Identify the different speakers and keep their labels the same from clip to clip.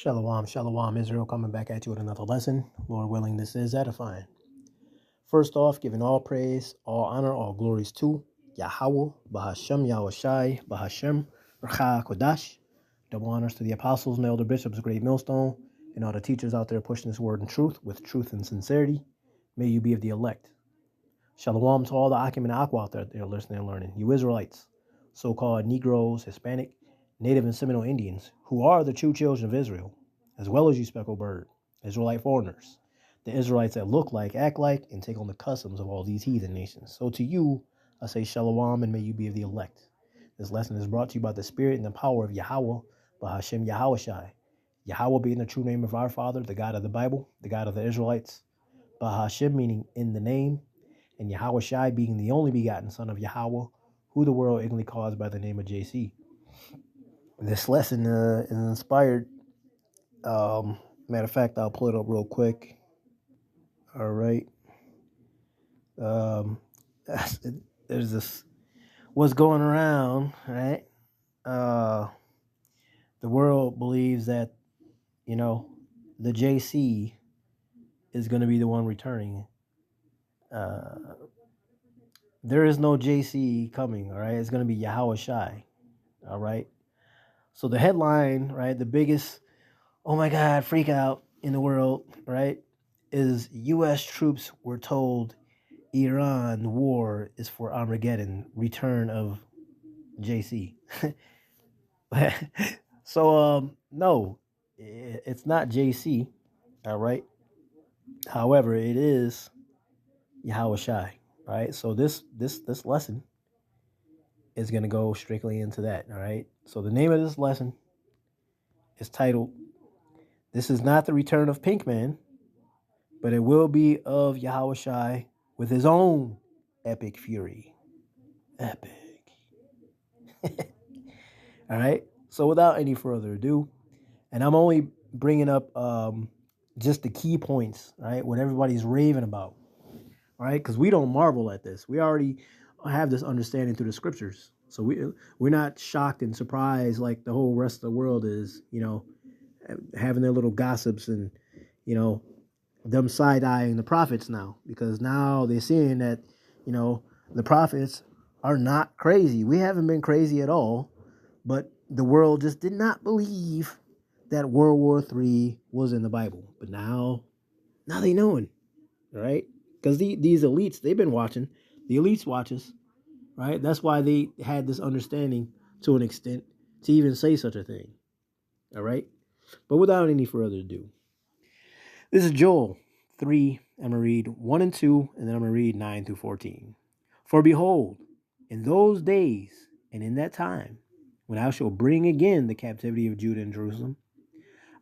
Speaker 1: Shalom, shalom, Israel, coming back at you with another lesson. Lord willing, this is edifying. First off, giving all praise, all honor, all glories to Yahweh, Bahashem, Yahawashi, Bahashem, Rcha Kodash. Double honors to the apostles and elder bishops of Great Millstone, and all the teachers out there pushing this word in truth with truth and sincerity. May you be of the elect. Shalom to all the Akim and Aqua out there that are listening and learning. You Israelites, so-called Negroes, Hispanic, Native and Seminole Indians, who are the true children of Israel, as well as you speckled bird, Israelite foreigners, the Israelites that look like, act like, and take on the customs of all these heathen nations. So to you, I say shalom, and may you be of the elect. This lesson is brought to you by the spirit and the power of Yahweh, Bahashem Yahawashi. Yahweh being the true name of our Father, the God of the Bible, the God of the Israelites. Bahashem meaning in the name, and Yahawashi being the only begotten Son of Yahweh, who the world ignorantly calls by the name of JC. This lesson is inspired. Matter of fact, I'll pull it up real quick. All right. There's this what's going around, right? The world believes that, the JC is going to be the one returning. There is no JC coming, all right? It's going to be Yahawashi, all right? So the headline, right, the biggest, oh my God, freak out in the world, right, is U.S. troops were told Iran war is for Armageddon, return of JC. So, no, it's not JC, all right? However, it is Yahawashi, right? So this lesson is going to go strictly into that, all right? So the name of this lesson is titled, "This is not the return of Pinkman, but it will be of Yahawashi with his own epic fury." Epic. All right? So without any further ado, and I'm only bringing up just the key points, right? What everybody's raving about, right? Because we don't marvel at this. We already have this understanding through the scriptures. So we're not shocked and surprised like the whole rest of the world is, having their little gossips and, them side-eyeing the prophets now. Because now they're seeing that, the prophets are not crazy. We haven't been crazy at all. But the world just did not believe that World War III was in the Bible. But now they knowing, right? Because these elites, they've been watching. The elites watch us, right? That's why they had this understanding to an extent to even say such a thing, all right? But without any further ado, this is Joel 3. I'm going to read 1 and 2, and then I'm going to read 9 through 14. "For behold, in those days and in that time, when I shall bring again the captivity of Judah and Jerusalem,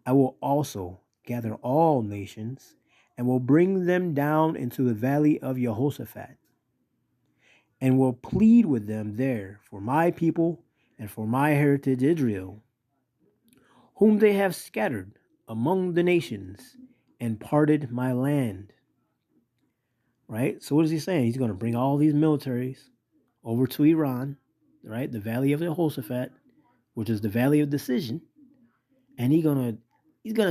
Speaker 1: I will also gather all nations and will bring them down into the valley of Jehoshaphat, and will plead with them there for my people and for my heritage Israel, whom they have scattered among the nations and parted my land." Right? So what is he saying? He's going to bring all these militaries over to Iran, right? The valley of Jehoshaphat, which is the valley of decision, and he's gonna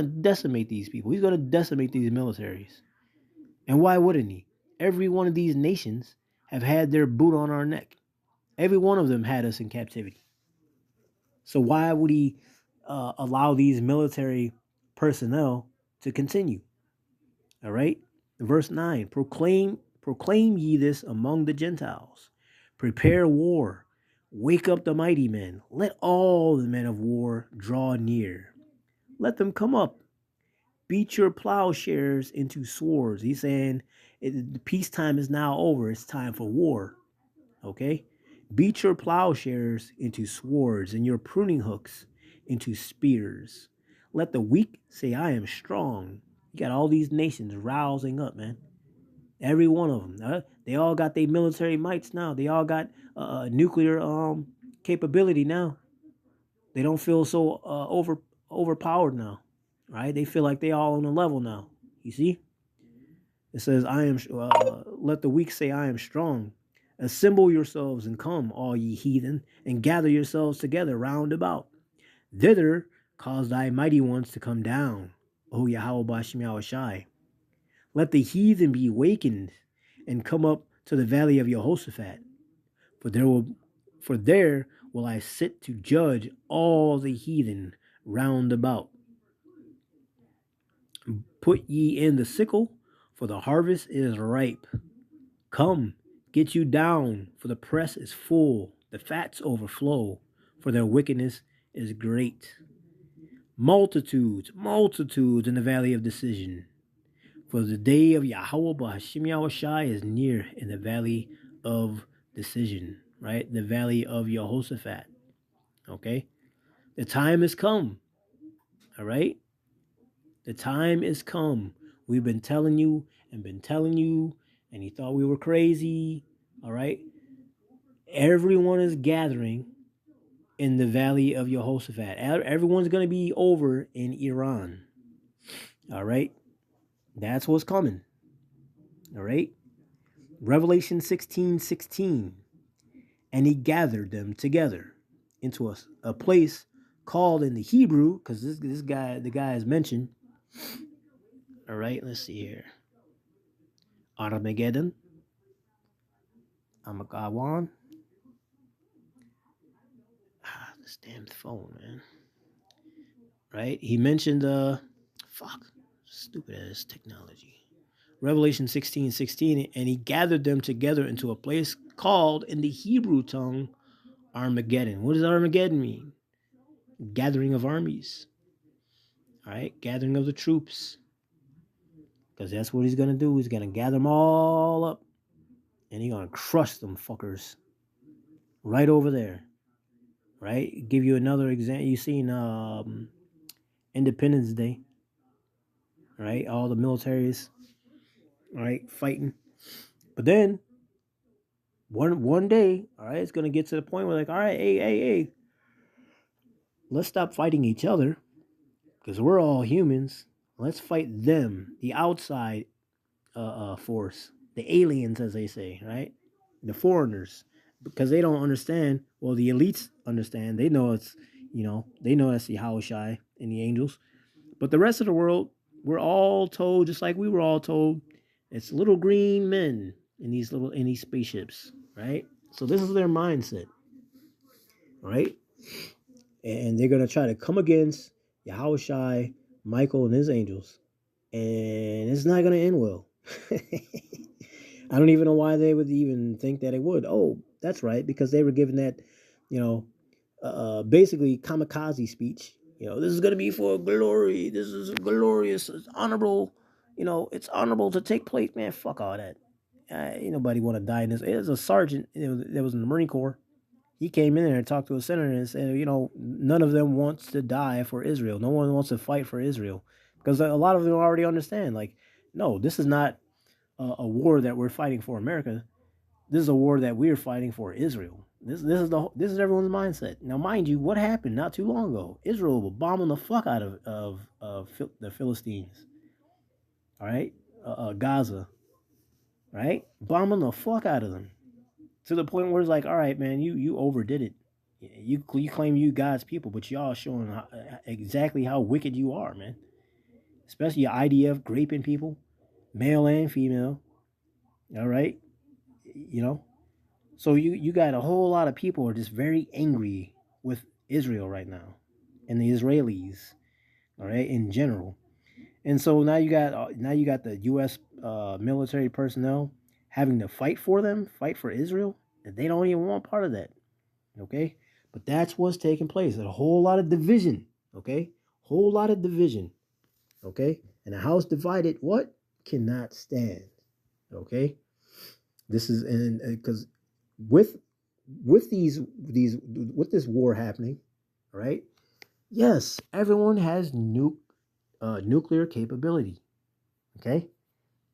Speaker 1: decimate these people. He's gonna decimate these militaries. And why wouldn't he? Every one of these nations have had their boot on our neck. Every one of them had us in captivity. So why would he allow these military personnel to continue? All right. Verse 9, proclaim ye this among the Gentiles. Prepare war. Wake up the mighty men. Let all the men of war draw near. Let them come up. Beat your plowshares into swords. He's saying the peacetime is now over. It's time for war. Okay? Beat your plowshares into swords and your pruning hooks into spears. Let the weak say, I am strong. You got all these nations rousing up, man. Every one of them. They all got their military mights now. They all got nuclear capability now. They don't feel so overpowered now, right? They feel like they all on a level now. You see? It says, let the weak say, I am strong. Assemble yourselves and come, all ye heathen, and gather yourselves together round about. Thither Cause thy mighty ones to come down, O Yahawashi. Let the heathen be wakened and come up to the valley of Jehoshaphat. For there will I sit to judge all the heathen round about. Put ye in the sickle, for the harvest is ripe. Come, get you down, for the press is full, the fats overflow, for their wickedness is great. Multitudes, multitudes in the valley of decision. For the day of Yahweh B'Hashem Yahawashi is near in the valley of decision, right? The valley of Jehoshaphat, okay? The time has come, all right? The time is come. We've been telling you, and you thought we were crazy, all right? Everyone is gathering in the valley of Jehoshaphat. Everyone's going to be over in Iran, all right? That's what's coming, all right? Revelation 16:16. And he gathered them together into a place called in the Hebrew, because the guy is mentioned. All right, let's see here. Armageddon, Amagawan. This damn phone, man. Right? He mentioned stupid ass technology. Revelation 16:16, and he gathered them together into a place called in the Hebrew tongue Armageddon. What does Armageddon mean? Gathering of armies. All right, gathering of the troops. Because that's what he's going to do. He's going to gather them all up. And he's going to crush them fuckers. Right over there. Right? Give you another example. You've seen Independence Day. Right? All the militaries. Right? Fighting. But then, one day, all right, it's going to get to the point where like, all right, hey. Let's stop fighting each other. Because we're all humans. Let's fight them. The outside force. The aliens, as they say, right? The foreigners, because they don't understand. Well, the elites understand. They know it's, they know that's the Yahawashi and the angels. But the rest of the world, we're all told, just like we were all told, it's little green men in these spaceships, right? So this is their mindset, right? And they're gonna try to come against Yahawashi, Michael, and his angels, and it's not gonna end well. I don't even know why they would even think that it would. Oh, that's right, because they were given that, basically kamikaze speech. This is going to be for glory. This is glorious. It's honorable. It's honorable to take place. Man, fuck all that. Ain't nobody want to die in this. It was a sergeant that was in the Marine Corps. He came in there and talked to a senator and said, none of them wants to die for Israel. No one wants to fight for Israel. Because a lot of them already understand, like, no, this is not a war that we're fighting for America. This is a war that we're fighting for Israel. This is everyone's mindset. Now, mind you, what happened not too long ago? Israel was bombing the fuck out of the Philistines. All right, Gaza. Right, bombing the fuck out of them to the point where it's like, all right, man, you overdid it. You claim you God's people, but y'all showing exactly how wicked you are, man. Especially your IDF raping people, male and female. All right, So you got a whole lot of people who are just very angry with Israel right now, and the Israelis, all right, in general. And so now you got the U.S. Military personnel having to fight for them, fight for Israel, and they don't even want part of that. Okay, but that's what's taking place. A whole lot of division. Okay, whole lot of division. Okay, and a house divided, what cannot stand. Okay, this is because with this war happening, right? Yes, everyone has nuclear capability. Okay.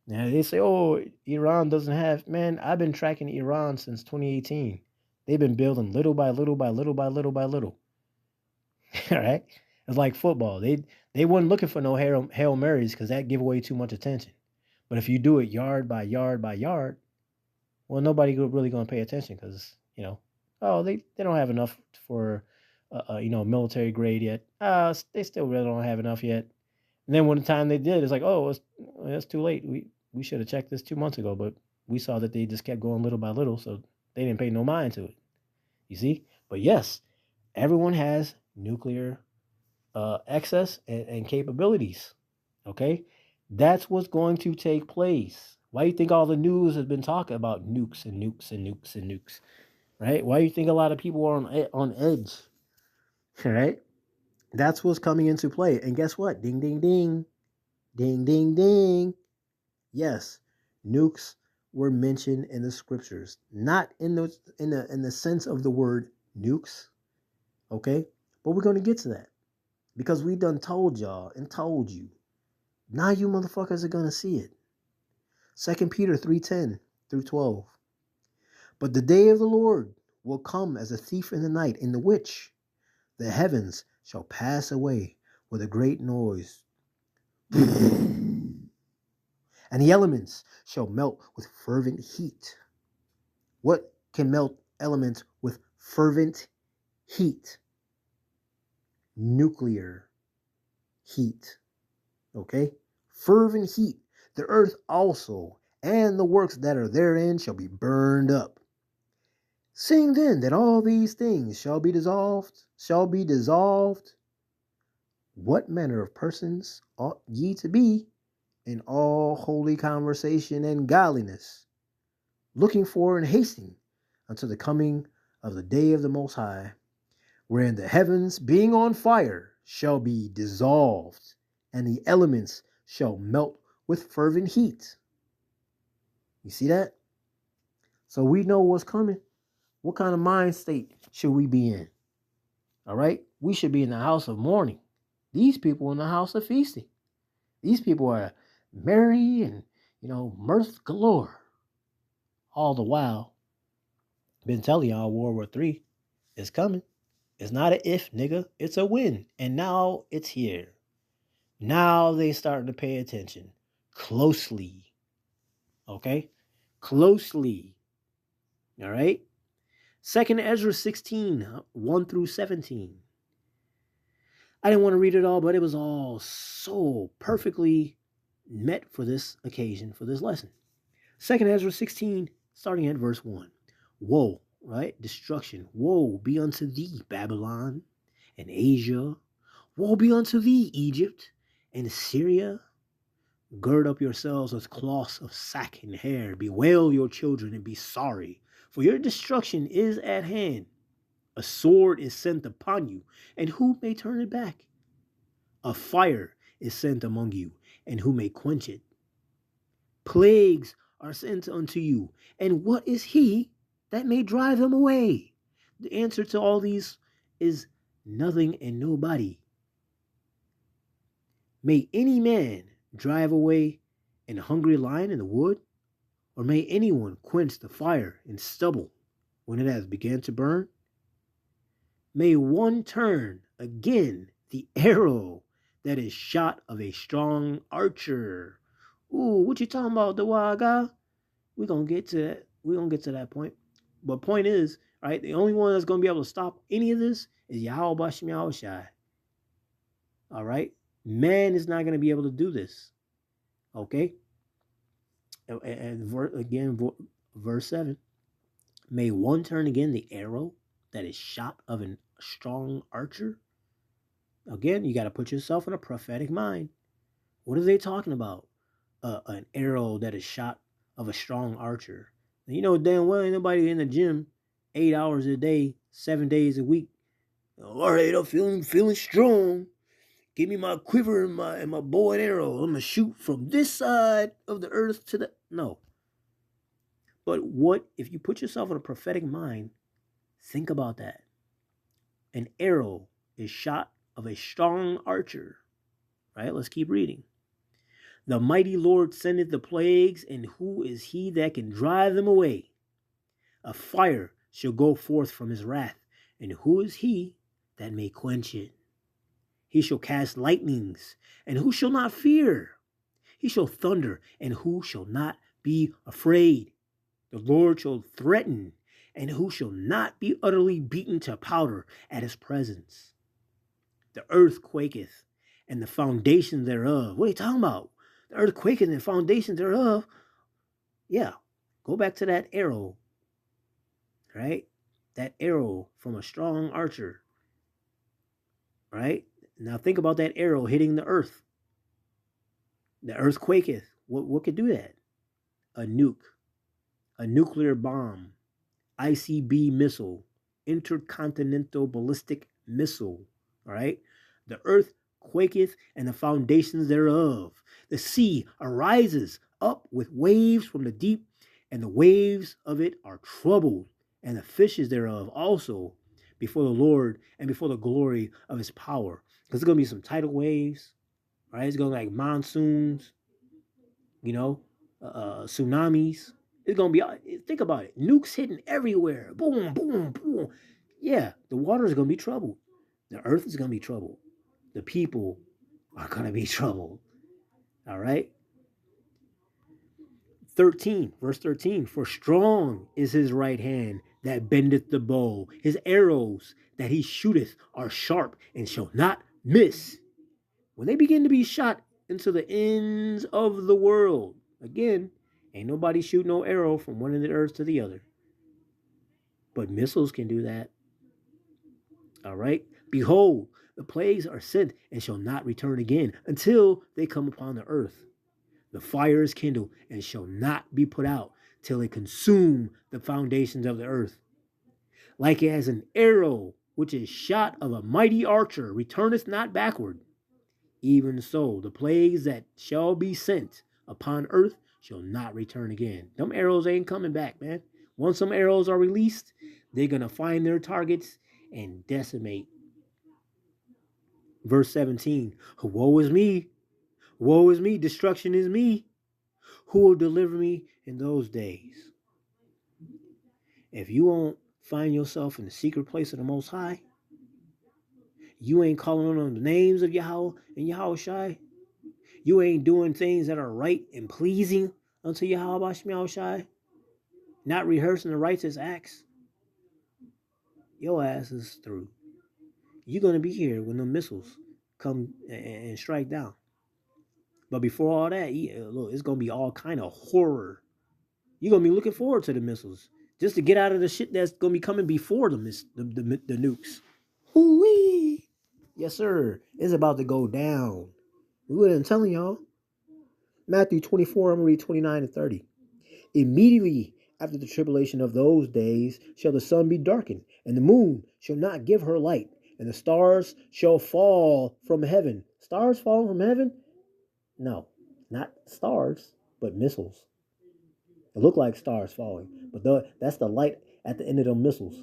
Speaker 1: Now they say, "Oh, Iran doesn't have." Man, I've been tracking Iran since 2018. They've been building little by little by little by little by little. All right. It's like football. They weren't looking for no Hail Marys because that give away too much attention. But if you do it yard by yard by yard, well, nobody really going to pay attention because, oh, they don't have enough for military grade yet. They still really don't have enough yet. And then when the time they did, it's like, oh, it's too late. We should have checked this 2 months ago, but we saw that they just kept going little by little, so they didn't pay no mind to it. You see? But yes, everyone has nuclear excess and capabilities. Okay? That's what's going to take place. Why do you think all the news has been talking about nukes and nukes and nukes and nukes? Right? Why do you think a lot of people are on edge? Right? That's what's coming into play. And guess what? Ding, ding, ding. Ding, ding, ding. Yes, nukes were mentioned in the scriptures, not in the sense of the word nukes. Okay? But we're going to get to that. Because we done told y'all and told you. Now you motherfuckers are going to see it. 2 Peter 3:10 through 12. But the day of the Lord will come as a thief in the night, in the which the heavens shall pass away with a great noise. And the elements shall melt with fervent heat. What can melt elements with fervent heat? Nuclear heat. Okay? Fervent heat. The earth also and the works that are therein shall be burned up. Seeing then that all these things shall be dissolved, what manner of persons ought ye to be in all holy conversation and godliness, looking for and hasting unto the coming of the day of the Most High, wherein the heavens, being on fire, shall be dissolved, and the elements shall melt with fervent heat. You see that? So we know what's coming. What kind of mind state should we be in? All right? We should be in the house of mourning. These people in the house of feasting. These people are merry and, mirth galore. All the while, been telling y'all World War III is coming. It's not a if, nigga. It's a when. And now it's here. Now they starting to pay attention. Closely. Okay? Closely. All right? 2 Ezra 16, 1 through 17. I didn't want to read it all, but it was all so perfectly met for this occasion, for this lesson. 2 Ezra 16, starting at verse 1. Woe, right? Destruction. Woe be unto thee, Babylon and Asia. Woe be unto thee, Egypt and Syria. Gird up yourselves with cloths of sack and hair. Bewail your children and be sorry, for your destruction is at hand. A sword is sent upon you, and who may turn it back? A fire is sent among you, and who may quench it? Plagues are sent unto you, and what is he that may drive them away? The answer to all these is nothing and nobody. May any man drive away an hungry lion in the wood? Or may anyone quench the fire in stubble when it has begun to burn? May one turn again the arrow that is shot of a strong archer. Ooh, what you talking about, the wild guy? We're going to get to that. We're going to get to that point. But point is, right, the only one that's going to be able to stop any of this is Yahawashi. All right? Man is not going to be able to do this. Okay? And verse 7. May one turn again the arrow that is shot of a strong archer. Again, you got to put yourself in a prophetic mind. What are they talking about? An arrow that is shot of a strong archer. You know damn well ain't nobody in the gym 8 hours a day, 7 days a week. All right, I'm feeling strong. Give me my quiver and my bow and arrow. I'm gonna shoot from this side of the earth to the no. But what if you put yourself in a prophetic mind? Think about that. An arrow is shot of a strong archer. Right? Let's keep reading. The mighty Lord sendeth the plagues, and who is he that can drive them away? A fire shall go forth from his wrath, and who is he that may quench it? He shall cast lightnings, and who shall not fear? He shall thunder, and who shall not be afraid? The Lord shall threaten, and who shall not be utterly beaten to powder at his presence. The earth quaketh, and the foundation thereof. What are you talking about? The earth quaketh and the foundation thereof. Yeah, go back to that arrow, right? That arrow from a strong archer, right? Now think about that arrow hitting the earth. The earth quaketh. What could do that? A nuke, a nuclear bomb, ICB missile, intercontinental ballistic missile. All right? The earth quaketh and the foundations thereof. The sea arises up with waves from the deep, and the waves of it are troubled, and the fishes thereof also before the Lord and before the glory of his power. Because there's going to be some tidal waves, right? It's going to be like monsoons, tsunamis. It's going to be, think about it, nukes hitting everywhere. Boom, boom, boom. Yeah, the water is going to be troubled. The earth is going to be troubled. The people are going to be troubled. All right? 13, verse 13. For strong is his right hand that bendeth the bow. His arrows that he shooteth are sharp and shall not miss. When they begin to be shot into the ends of the world, again, ain't nobody shoot no arrow from one end of the earth to the other. But missiles can do that. All right? Behold, the plagues are sent and shall not return again until they come upon the earth. The fire is kindled and shall not be put out till it consume the foundations of the earth. Like as an arrow which is shot of a mighty archer returneth not backward, even so the plagues that shall be sent upon earth shall not return again. Them arrows ain't coming back, man. Once some arrows are released, they're going to find their targets and decimate. Verse 17, woe is me, woe is me, destruction is me. Who will deliver me in those days? If you won't find yourself in the secret place of the Most High, you ain't calling on the names of Yahweh and Yahawashi, you ain't doing things that are right and pleasing unto Yahawashi, not rehearsing the righteous acts, your ass is through. You're going to be here when the missiles come and strike down. But before all that, look, it's going to be all kind of horror. You're going to be looking forward to the missiles just to get out of the shit that's going to be coming before the nukes. Hoo-wee! Yes, sir. It's about to go down. We wasn't telling y'all. Matthew 24, I'm going to read 29 and 30. Immediately after the tribulation of those days shall the sun be darkened, and the moon shall not give her light, and the stars shall fall from heaven. Stars falling from heaven? No, not stars, but missiles. It look like stars falling, but that's the light at the end of those missiles,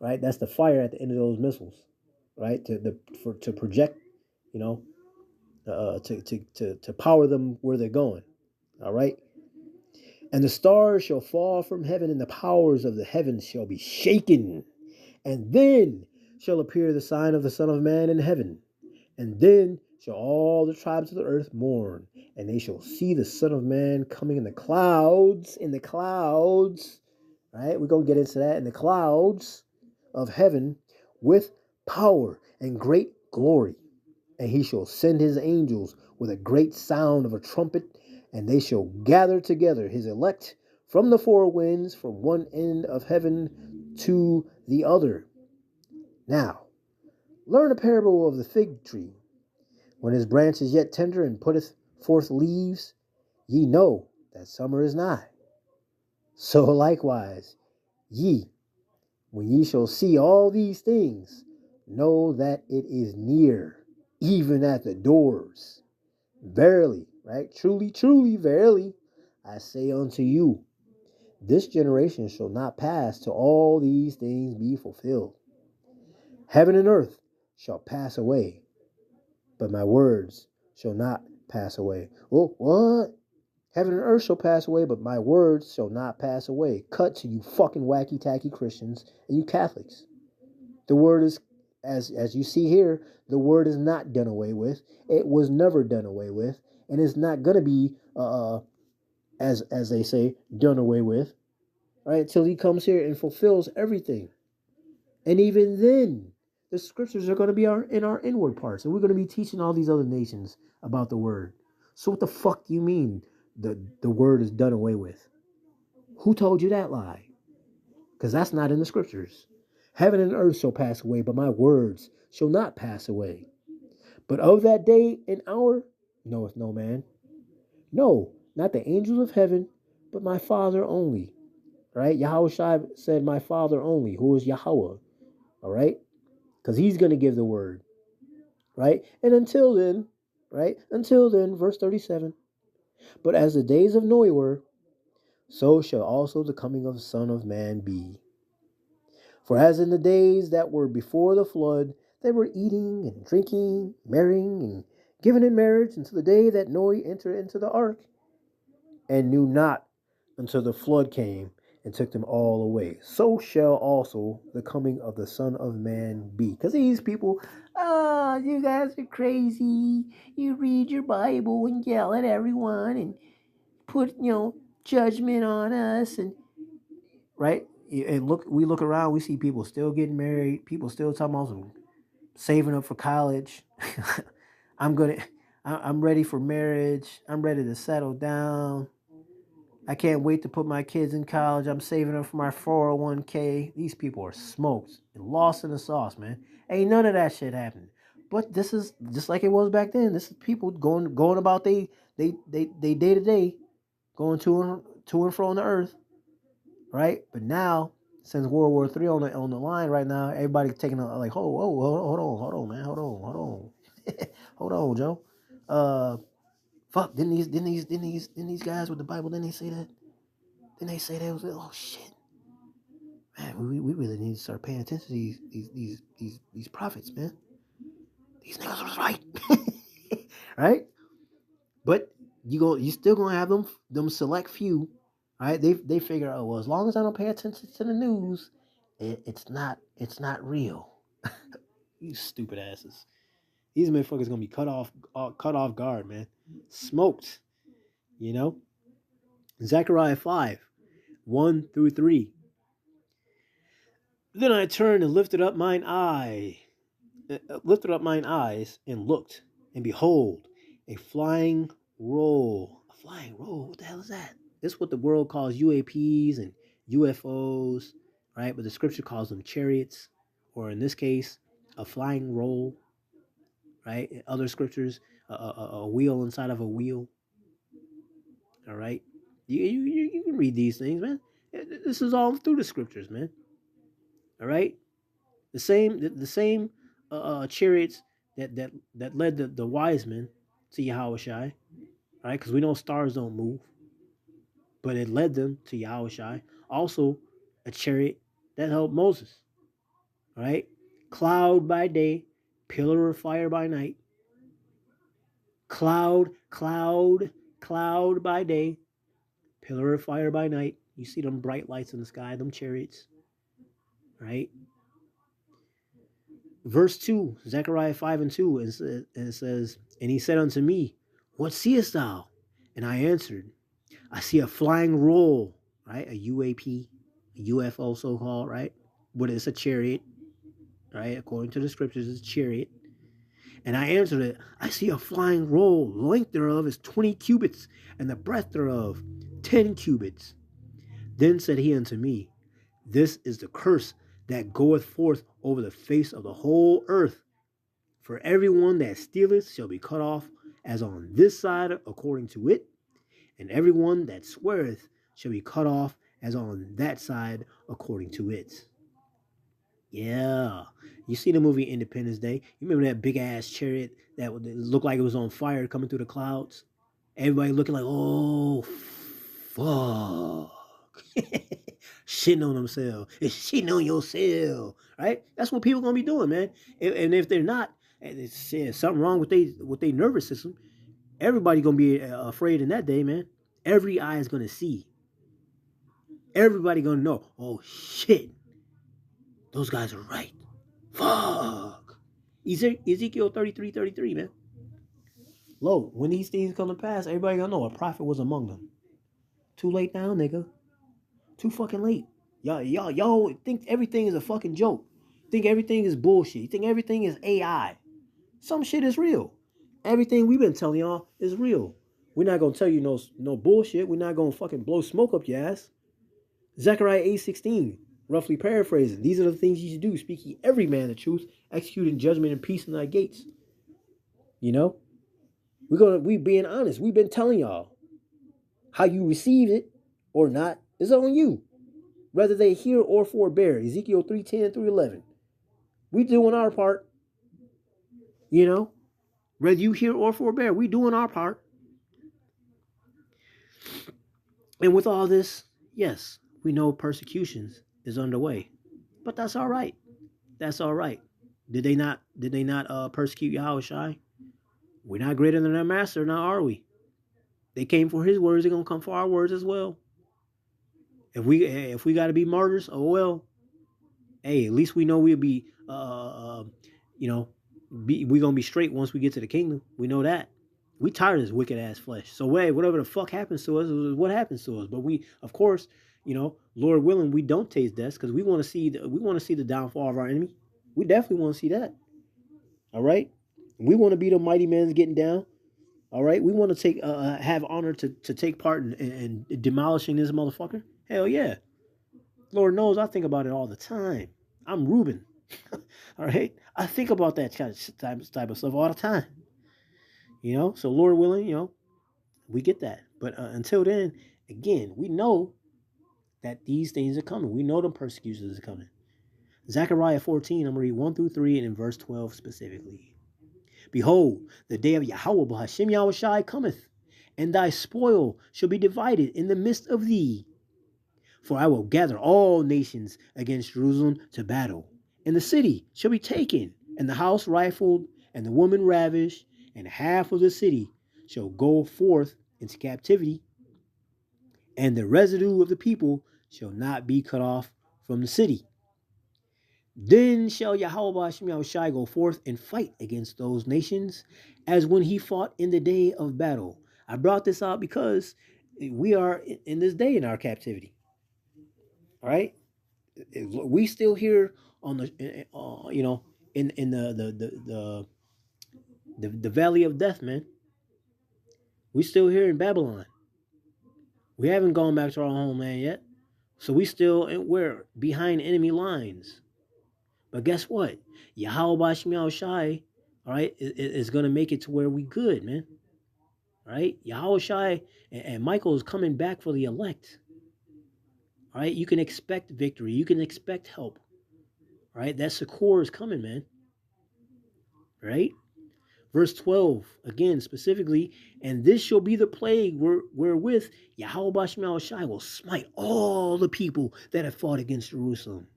Speaker 1: right? That's the fire at the end of those missiles, right? To project, to power them where they're going, all right? And the stars shall fall from heaven, and the powers of the heavens shall be shaken. And then shall appear the sign of the Son of Man in heaven. And then shall all the tribes of the earth mourn, and they shall see the Son of Man coming in the clouds, right? We're going to get into that, in the clouds of heaven with power and great glory. And he shall send his angels with a great sound of a trumpet, and they shall gather together his elect from the four winds, from one end of heaven to the other. Now, learn a parable of the fig tree. When his branch is yet tender and putteth forth leaves, ye know that summer is nigh. So likewise, ye, when ye shall see all these things, know that it is near, even at the doors. Verily, right? Truly, truly, verily, I say unto you, this generation shall not pass till all these things be fulfilled. Heaven and earth shall pass away, but my words shall not pass away. Oh, what? Heaven and earth shall pass away, but my words shall not pass away. Cut to you fucking wacky tacky Christians and you Catholics. The word is, as you see here, the word is not done away with. It was never done away with, and it's not going to be, as they say, done away with. right? Till he comes here and fulfills everything. And even then, the scriptures are going to be in our inward parts, and we're going to be teaching all these other nations about the word. So what the fuck do you mean the word is done away with? Who told you that lie? Because that's not in the scriptures. Heaven and earth shall pass away, but my words shall not pass away. But of that day and hour knoweth no man. No, not the angels of heaven, but my Father only. Right? Yahawashi said, my Father only, who is Yahweh. All right? Because he's going to give the word. Right? And until then, right? Until then, verse 37. But as the days of Noah were, so shall also the coming of the Son of Man be. For as in the days that were before the flood, they were eating and drinking, marrying and giving in marriage until the day that Noah entered into the ark, and knew not until the flood came and took them all away. So shall also the coming of the Son of Man be. Because these people, you guys are crazy. You read your Bible and yell at everyone and put, judgment on us, and right? And we look around, we see people still getting married, people still talking about some saving up for college. I'm ready for marriage. I'm ready to settle down. I can't wait to put my kids in college. I'm saving up for my 401k. These people are smoked and lost in the sauce, man. Ain't none of that shit happening. But this is just like it was back then. This is people going about they day to day, going to and fro on the earth, right? But now, since World War III on the line right now, everybody taking like, hold on, man, hold on, Joe. Fuck, didn't these guys with the Bible, didn't they say that? Didn't they say that? Was oh shit, man, we really need to start paying attention to these prophets, man. These niggas was right, right? But you still gonna have them select few, right? They figure, oh well, as long as I don't pay attention to the news, it's not real. You stupid asses. These motherfuckers gonna be cut off guard, man. Smoked, you know. Zechariah 5:1-3. Then I turned and lifted up mine eyes and looked, and behold, a flying roll. A flying roll? What the hell is that? This is what the world calls UAPs and UFOs, right? But the scripture calls them chariots, or in this case, a flying roll, right? In other scriptures, a wheel inside of a wheel, all right? You can read these things, man. This is all through the scriptures, man. All right? The same chariots that led the wise men to Yahawashi, right? Because we know stars don't move, but it led them to Yahawashi. Also, a chariot that helped Moses, right? Cloud by day, pillar of fire by night. Cloud by day, pillar of fire by night. You see them bright lights in the sky, them chariots, right? Verse 2, Zechariah 5:2, and it says, and he said unto me, what seest thou? And I answered, I see a flying roll, right? A UAP, a UFO so called, right? But it's a chariot, right? According to the scriptures, it's a chariot. And I answered it, I see a flying roll, the length thereof is 20 cubits, and the breadth thereof 10 cubits. Then said he unto me, this is the curse that goeth forth over the face of the whole earth. For everyone that stealeth shall be cut off as on this side according to it, and everyone that sweareth shall be cut off as on that side according to it. Yeah. You see the movie Independence Day? You remember that big ass chariot that looked like it was on fire coming through the clouds? Everybody looking like, oh, fuck. Shitting on themselves. It's shitting on yourself, right? That's what people gonna be doing, man. And if they're not, and it's something wrong with their nervous system, everybody gonna be afraid in that day, man. Every eye is gonna see. Everybody gonna know. Oh shit, those guys are right. Fuck. Ezekiel 33:33, man. Lo, when these things come to pass, everybody gonna know a prophet was among them. Too late now, nigga. Too fucking late. Y'all think everything is a fucking joke. Think everything is bullshit. You think everything is AI. Some shit is real. Everything we've been telling y'all is real. We're not gonna tell you no bullshit. We're not gonna fucking blow smoke up your ass. Zechariah 8:16, roughly paraphrasing. These are the things you should do, speaking every man the truth, executing judgment and peace in thy gates. You know? We being honest. We've been telling y'all. How you receive it or not is on you. Whether they hear or forbear. Ezekiel 3:10 through 11. We doing our part. You know? Whether you hear or forbear, we doing our part. And with all this, yes, we know persecutions is underway. But that's all right. That's all right. Did they not persecute Yahawashi? We're not greater than our master, now are we? They came for his words, they're gonna come for our words as well. If we gotta be martyrs, oh well. Hey, at least we know we'll be we gonna be straight once we get to the kingdom. We know that. We tired of this wicked ass flesh. So whatever the fuck happens to us is what happens to us. But we, of course, Lord willing, we don't taste death because we want to see the downfall of our enemy. We definitely want to see that. All right, we want to be the mighty men getting down. All right, we want to have honor to take part in demolishing this motherfucker. Hell yeah, Lord knows I think about it all the time. I'm Reuben. All right, I think about that kind of type of stuff all the time. So Lord willing, we get that. But until then, again, we know that these things are coming. We know the persecutions are coming. Zechariah 14, I'm going to read 1 through 3 and in verse 12 specifically. Behold, the day of Yahweh B'Hashem Yahawashi cometh, and thy spoil shall be divided in the midst of thee. For I will gather all nations against Jerusalem to battle, and the city shall be taken, and the house rifled, and the woman ravished, and half of the city shall go forth into captivity, and the residue of the people shall not be cut off from the city. Then shall Yahweh Yahawashi go forth and fight against those nations, as when he fought in the day of battle. I brought this out because we are in this day in our captivity. All right, we still here on the in the valley of death, man. We still here in Babylon. We haven't gone back to our homeland yet. So we're behind enemy lines. But guess what? Yahweh Yahawashi, all right, is going to make it to where we good, man. All right? Yahawashi and Michael is coming back for the elect. All right? You can expect victory. You can expect help. All right? That succor is coming, man. Right? Verse 12, again, specifically, and this shall be the plague wherewith Yahweh Yahawashi will smite all the people that have fought against Jerusalem.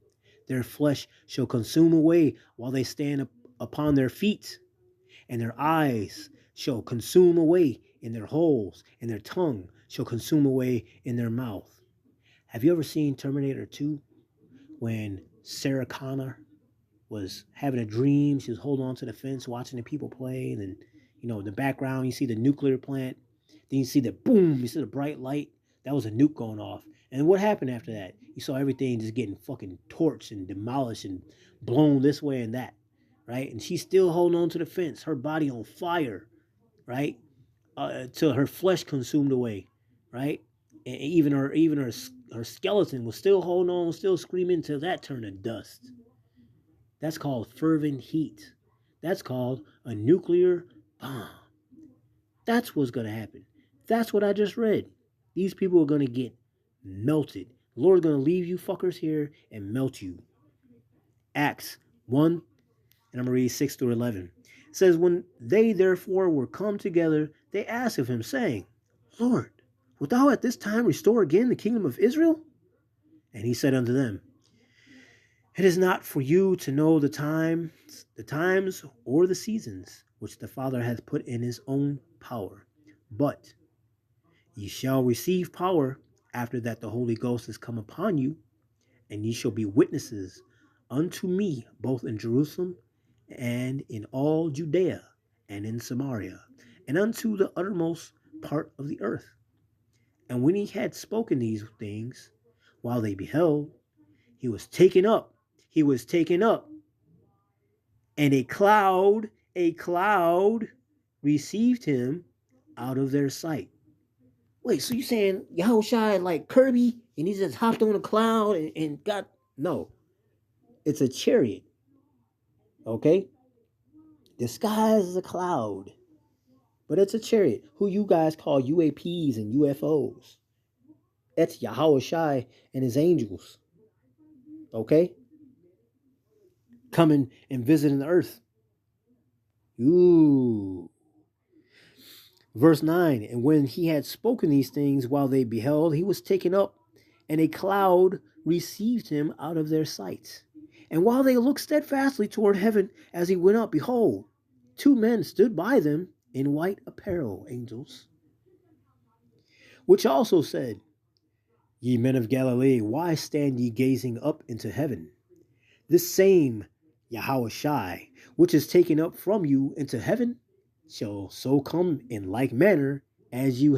Speaker 1: Their flesh shall consume away while they stand upon their feet, and their eyes shall consume away in their holes, and their tongue shall consume away in their mouth. Have you ever seen Terminator 2 when Sarah Connor was having a dream? She was holding on to the fence, watching the people play, and then, in the background, you see the nuclear plant. Then you see the boom, you see the bright light. That was a nuke going off. And what happened after that? You saw everything just getting fucking torched and demolished and blown this way and that, right? And she's still holding on to the fence, her body on fire, right? Till her flesh consumed away, right? And even her skeleton was still holding on, still screaming till that turned to dust. That's called fervent heat. That's called a nuclear bomb. That's what's going to happen. That's what I just read. These people are going to get melted. The Lord's going to leave you fuckers here and melt you. Acts 1, and I'm going to read 6 through 11. It says, when they therefore were come together, they asked of him, saying, Lord, wilt thou at this time restore again the kingdom of Israel? And he said unto them, it is not for you to know the times or the seasons which the Father hath put in his own power, but ye shall receive power after that the Holy Ghost is come upon you, and ye shall be witnesses unto me both in Jerusalem and in all Judea and in Samaria and unto the uttermost part of the earth. And when he had spoken these things, while they beheld, he was taken up. He was taken up, and a cloud received him out of their sight. Wait, so you saying Yahawashi like Kirby and he just hopped on a cloud and got no. It's a chariot, okay? Disguised as a cloud. But it's a chariot. Who you guys call UAPs and UFOs. That's Yahawashi and his angels. Okay? Coming and visiting the earth. Ooh. Verse 9, and when he had spoken these things while they beheld, he was taken up, and a cloud received him out of their sight. And while they looked steadfastly toward heaven as he went up, behold, two men stood by them in white apparel, angels, which also said, Ye men of Galilee, why stand ye gazing up into heaven? This same Yahawashi, which is taken up from you into heaven, shall so come in like manner as ye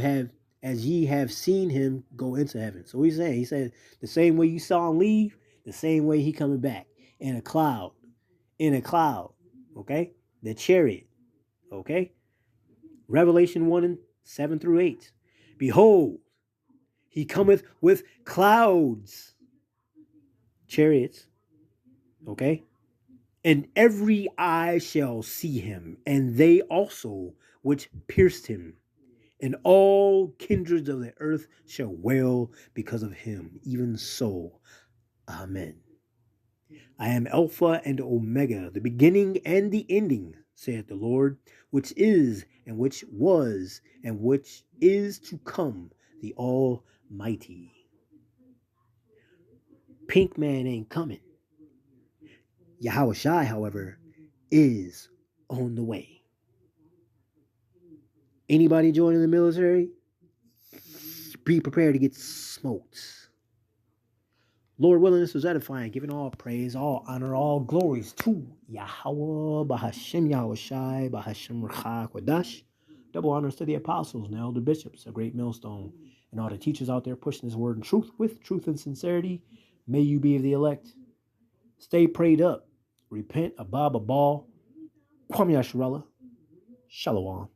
Speaker 1: have seen him go into heaven. So he's saying, he said, the same way you saw him leave, the same way he coming back in a cloud, okay? The chariot, okay? Revelation 1 and 7 through 8. Behold, he cometh with clouds, chariots, okay? And every eye shall see him, and they also which pierced him, and all kindreds of the earth shall wail because of him. Even so, Amen. I am Alpha and Omega, the beginning and the ending, saith the Lord, which is, and which was, and which is to come, the Almighty. Pinkman ain't coming. Yahawashi, however, is on the way. Anybody joining the military? Be prepared to get smoked. Lord willing, this was edifying, giving all praise, all honor, all glories to Yahweh, Bahashem Yahawashi, Bahashem Rachah Kodash. Double honors to the apostles and elder bishops, a great millstone, and all the teachers out there pushing this word in truth with truth and sincerity. May you be of the elect. Stay prayed up. Repent, Abba Babal, Kwame Yasharallah, Shalom.